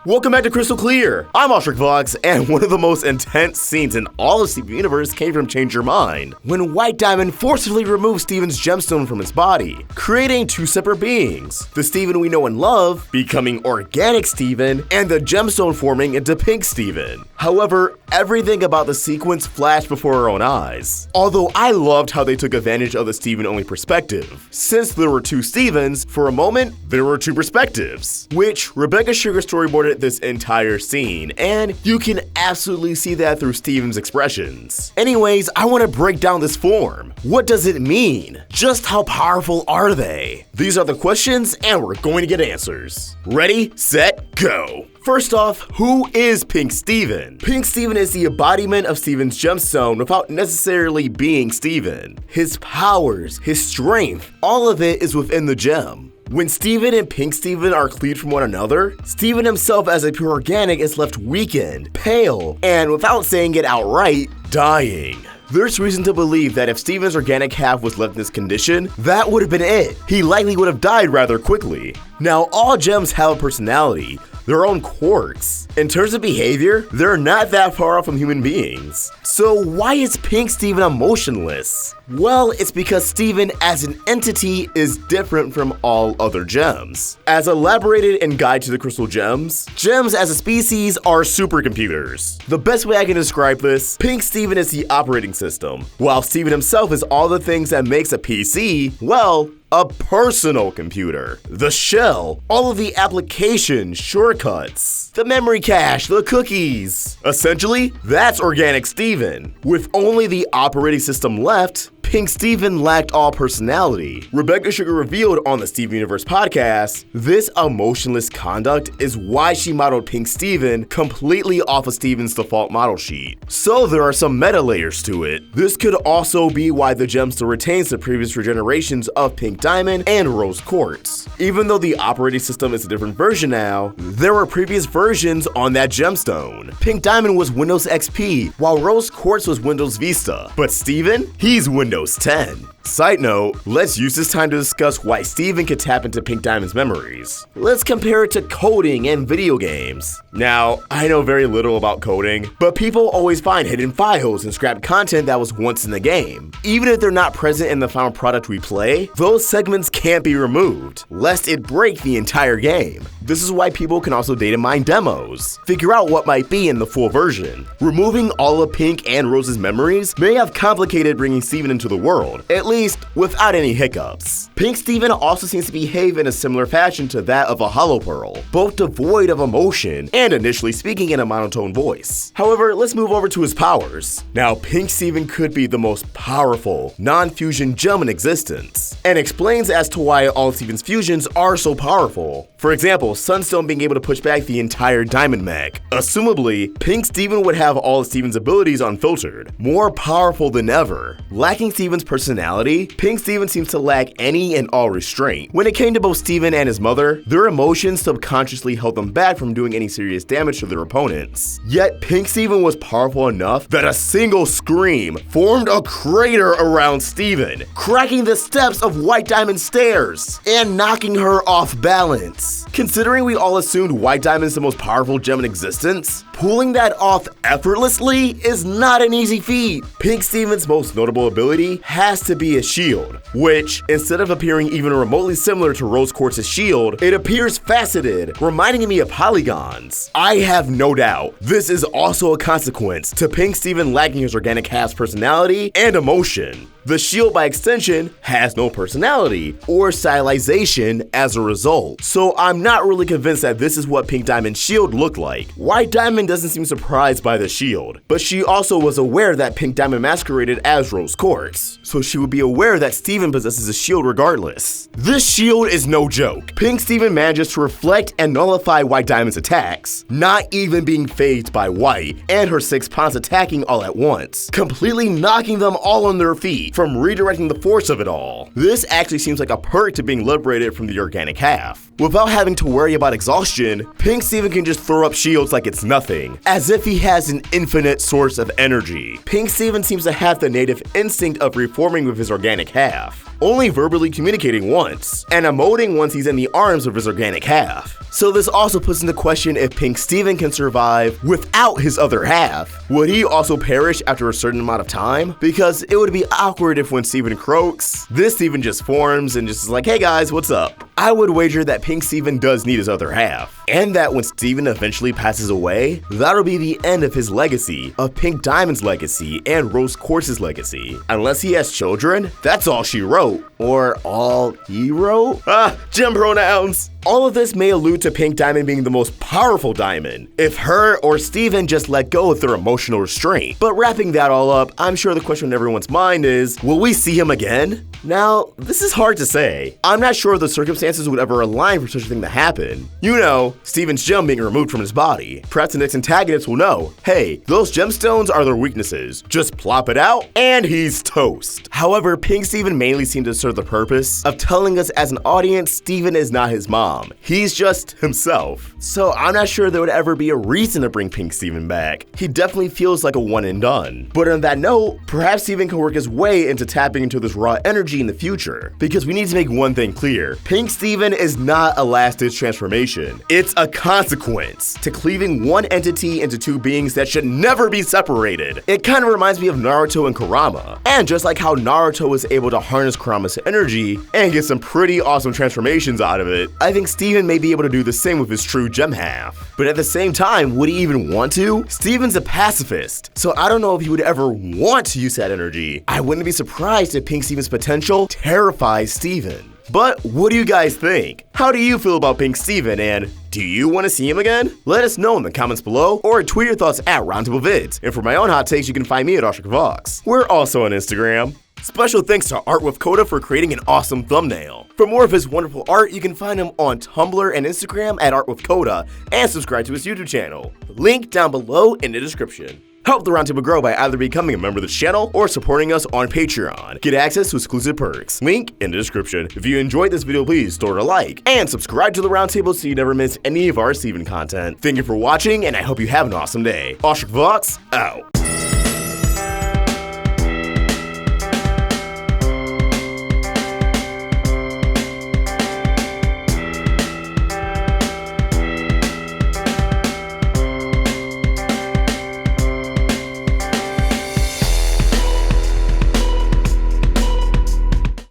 Welcome back to Crystal Clear. I'm AwestruckVox, and one of the most intense scenes in all of Steven Universe came from Change Your Mind, when White Diamond forcibly removes Steven's gemstone from his body, creating two separate beings, the Steven we know and love becoming organic Steven, and the gemstone forming into pink Steven. However, everything about the sequence flashed before our own eyes. Although I loved how they took advantage of the Steven-only perspective. Since there were two Stevens, for a moment, there were two perspectives, which Rebecca Sugar storyboarded this entire scene, and you can absolutely see that through Steven's expressions. Anyways, I want to break down this form. What does it mean? Just how powerful are they? These are the questions, and we're going to get answers. Ready, set, go! First off, who is Pink Steven? Pink Steven is the embodiment of Steven's gemstone without necessarily being Steven. His powers, his strength, all of it is within the gem. When Steven and Pink Steven are cleaved from one another, Steven himself as a pure organic is left weakened, pale, and without saying it outright, dying. There's reason to believe that if Steven's organic half was left in this condition, that would have been it. He likely would have died rather quickly. Now, all gems have a personality, their own quirks. In terms of behavior, they're not that far off from human beings. So why is Pink Steven emotionless? Well, it's because Steven as an entity is different from all other gems. As elaborated in Guide to the Crystal Gems, gems as a species are supercomputers. The best way I can describe this, Pink Steven is the operating system, while Steven himself is all the things that makes a PC, well, a personal computer. The shell, all of the applications, shortcuts, the memory cache, the cookies. Essentially, that's organic Steven. With only the operating system left, Pink Steven lacked all personality. Rebecca Sugar revealed on the Steven Universe podcast, this emotionless conduct is why she modeled Pink Steven completely off of Steven's default model sheet. So there are some meta layers to it. This could also be why the gem still retains the previous regenerations of Pink Diamond and Rose Quartz. Even though the operating system is a different version now, there were previous versions on that gemstone. Pink Diamond was Windows XP, while Rose Quartz was Windows Vista. But Steven? He's Windows 10. Side note, let's use this time to discuss why Steven could tap into Pink Diamond's memories. Let's compare it to coding and video games. Now, I know very little about coding, but people always find hidden files and scrap content that was once in the game. Even if they're not present in the final product we play, those segments can't be removed, lest it break the entire game. This is why people can also data mine demos, figure out what might be in the full version. Removing all of Pink and Rose's memories may have complicated bringing Steven into the world, at least without any hiccups. Pink Steven also seems to behave in a similar fashion to that of a hollow pearl, both devoid of emotion and initially speaking in a monotone voice. However, let's move over to his powers. Now, Pink Steven could be the most powerful, non-fusion gem in existence, and explains as to why all of Steven's fusions are so powerful. For example, Sunstone being able to push back the entire Diamond mech. Assumably, Pink Steven would have all of Steven's abilities unfiltered, more powerful than ever. Lacking Steven's personality, Pink Steven seems to lack any and all restraint. When it came to both Steven and his mother, their emotions subconsciously held them back from doing any serious damage to their opponents. Yet, Pink Steven was powerful enough that a single scream formed a crater around Steven, cracking the steps of White Diamond's stairs and knocking her off balance. Considering we all assumed White Diamond is the most powerful gem in existence, pulling that off effortlessly is not an easy feat. Pink Steven's most notable ability has to be a shield, which, instead of appearing even remotely similar to Rose Quartz's shield, it appears faceted, reminding me of polygons. I have no doubt this is also a consequence to Pink Steven lacking his organic half's personality and emotion. The shield, by extension, has no personality or stylization as a result. So I'm not really convinced that this is what Pink Diamond's shield looked like. White Diamond doesn't seem surprised by the shield, but she also was aware that Pink Diamond masqueraded as Rose Quartz, so she would be aware that Steven possesses a shield regardless. This shield is no joke. Pink Steven manages to reflect and nullify White Diamond's attacks, not even being fazed by White and her 6 pawns attacking all at once, completely knocking them all on their feet. from redirecting the force of it all. This actually seems like a perk to being liberated from the organic half. Without having to worry about exhaustion, Pink Steven can just throw up shields like it's nothing, as if he has an infinite source of energy. Pink Steven seems to have the native instinct of reforming with his organic half, only verbally communicating once, and emoting once he's in the arms of his organic half. So this also puts into question if Pink Steven can survive without his other half. Would he also perish after a certain amount of time? Because it would be awkward if when Steven croaks, this Steven just forms and just is like, hey guys, what's up? I would wager that Pink Steven does need his other half, and that when Steven eventually passes away, that'll be the end of his legacy, of Pink Diamond's legacy, and Rose Quartz's legacy. Unless he has children, that's all she wrote. Or all he wrote? Gem pronouns! All of this may allude to Pink Diamond being the most powerful diamond, if her or Steven just let go of their emotional restraint. But wrapping that all up, I'm sure the question on everyone's mind is, will we see him again? Now, this is hard to say. I'm not sure if the circumstances would ever align for such a thing to happen. You know, Steven's gem being removed from his body. Perhaps the next antagonist will know, hey, those gemstones are their weaknesses. Just plop it out, and he's toast. However, Pink Steven mainly seemed to serve the purpose of telling us as an audience Steven is not his mom. He's just himself. So I'm not sure there would ever be a reason to bring Pink Steven back. He definitely feels like a one and done. But on that note, perhaps Steven can work his way into tapping into this raw energy in the future. Because we need to make one thing clear. Pink Steven is not a last-ditch transformation. It's a consequence to cleaving one entity into two beings that should never be separated. It kind of reminds me of Naruto and Kurama. And just like how Naruto was able to harness Kurama's energy and get some pretty awesome transformations out of it, I think Steven may be able to do the same with his true gem half. But at the same time, would he even want to? Steven's a pacifist, so I don't know if he would ever want to use that energy. I wouldn't be surprised if Pink Steven's potential terrifies Steven. But what do you guys think? How do you feel about Pink Steven, and do you want to see him again? Let us know in the comments below, or tweet your thoughts at RoundtableVids. And for my own hot takes, you can find me at AwestruckVox. We're also on Instagram. Special thanks to ARTWITHKODA for creating an awesome thumbnail. For more of his wonderful art, you can find him on Tumblr and Instagram at ARTWITHKODA, and subscribe to his YouTube channel. Link down below in the description. Help the Roundtable grow by either becoming a member of the channel or supporting us on Patreon. Get access to exclusive perks. Link in the description. If you enjoyed this video, please throw it a like and subscribe to the Roundtable so you never miss any of our Steven content. Thank you for watching, and I hope you have an awesome day. AwestruckVox out.